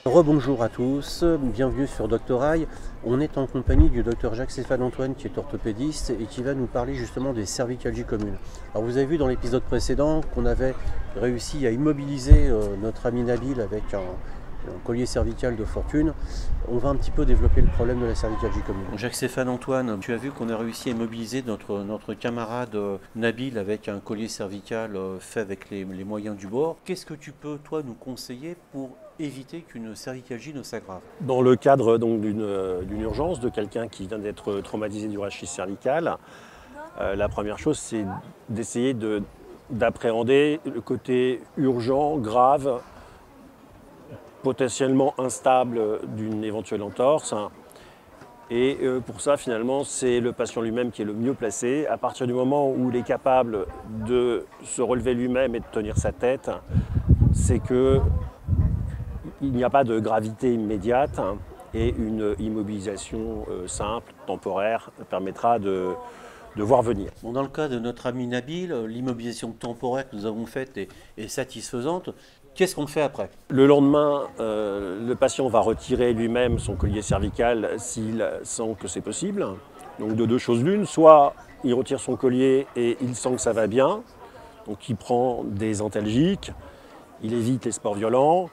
Rebonjour à tous, bienvenue sur Doctorail. On est en compagnie du docteur Jacques-Stéphane Antoine qui est orthopédiste et qui va nous parler justement des cervicalgies communes. Alors vous avez vu dans l'épisode précédent qu'on avait réussi à immobiliser notre ami Nabil avec un collier cervical de fortune. On va un petit peu développer le problème de la cervicalgie commune. Jacques-Stéphane Antoine, tu as vu qu'on a réussi à immobiliser notre camarade Nabil avec un collier cervical fait avec les moyens du bord. Qu'est-ce que tu peux toi nous conseiller pour éviter qu'une cervicalgie ne s'aggrave? Dans le cadre d'une urgence de quelqu'un qui vient d'être traumatisé du rachis cervical, la première chose c'est d'essayer d'appréhender le côté urgent, grave, potentiellement instable d'une éventuelle entorse. Et pour ça, finalement, c'est le patient lui-même qui est le mieux placé. À partir du moment où il est capable de se relever lui-même et de tenir sa tête, c'est qu'il n'y a pas de gravité immédiate et une immobilisation simple, temporaire, permettra de voir venir. Bon, dans le cas de notre ami Nabil, l'immobilisation temporaire que nous avons faite est satisfaisante. Qu'est-ce qu'on fait après? Le lendemain, le patient va retirer lui-même son collier cervical s'il sent que c'est possible. Donc de deux choses l'une, soit il retire son collier et il sent que ça va bien, donc il prend des antalgiques, il évite les sports violents,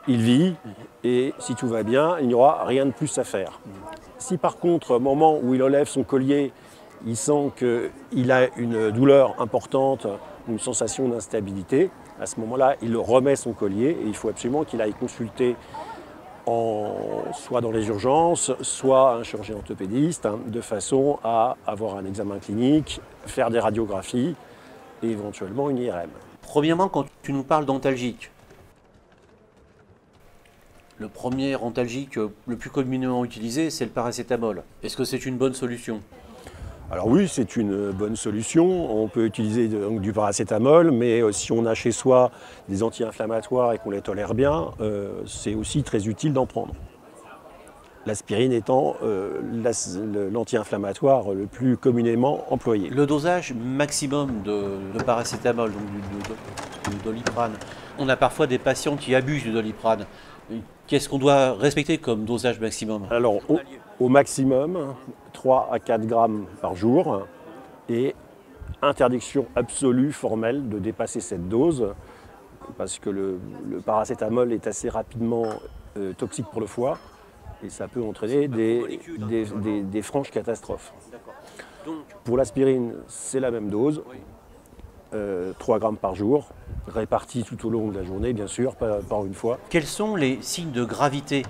il vit et si tout va bien, il n'y aura rien de plus à faire. Si par contre, au moment où il enlève son collier, il sent qu'il a une douleur importante, une sensation d'instabilité, à ce moment-là, il remet son collier et il faut absolument qu'il aille consulter soit dans les urgences, soit un chirurgien orthopédiste, de façon à avoir un examen clinique, faire des radiographies et éventuellement une IRM. Premièrement, quand tu nous parles d'antalgique, le premier antalgique le plus communément utilisé, c'est le paracétamol. Est-ce que c'est une bonne solution? Alors oui, c'est une bonne solution. On peut utiliser du paracétamol, mais si on a chez soi des anti-inflammatoires et qu'on les tolère bien, c'est aussi très utile d'en prendre. L'aspirine étant l'anti-inflammatoire le plus communément employé. Le dosage maximum de paracétamol, donc du Doliprane, on a parfois des patients qui abusent du Doliprane. Qu'est-ce qu'on doit respecter comme dosage maximum? Alors, au maximum, 3 à 4 grammes par jour et interdiction absolue, formelle, de dépasser cette dose parce que le paracétamol est assez rapidement toxique pour le foie et ça peut entraîner des franches catastrophes. Pour l'aspirine, c'est la même dose, 3 grammes par jour, répartis tout au long de la journée, bien sûr, pas par une fois. Quels sont les signes de gravité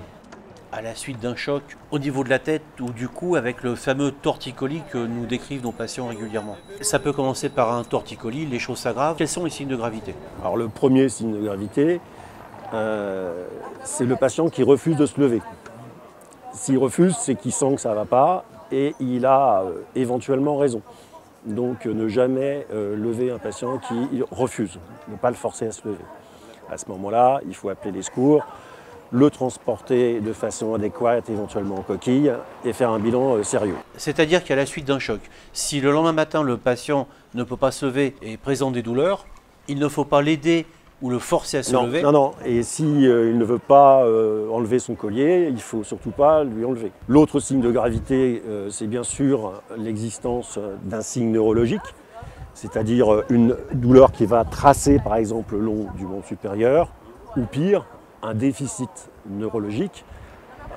à la suite d'un choc au niveau de la tête ou du cou avec le fameux torticolis que nous décrivent nos patients régulièrement? Ça peut commencer par un torticolis, les choses s'aggravent. Quels sont les signes de gravité? Alors le premier signe de gravité, c'est le patient qui refuse de se lever. S'il refuse, c'est qu'il sent que ça ne va pas et il a éventuellement raison. Donc ne jamais lever un patient qui refuse, ne pas le forcer à se lever. À ce moment-là, il faut appeler les secours, le transporter de façon adéquate, éventuellement en coquille, et faire un bilan sérieux. C'est-à-dire qu'à la suite d'un choc, si le lendemain matin le patient ne peut pas se lever et présente des douleurs, il ne faut pas l'aider ou le forcer à se lever? Non. Et si il ne veut pas enlever son collier, il ne faut surtout pas lui enlever. L'autre signe de gravité, c'est bien sûr l'existence d'un signe neurologique, c'est-à-dire une douleur qui va tracer par exemple le long du membre supérieur, ou pire, un déficit neurologique,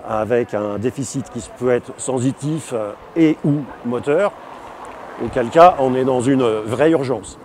avec un déficit qui peut être sensitif et ou moteur, auquel cas on est dans une vraie urgence.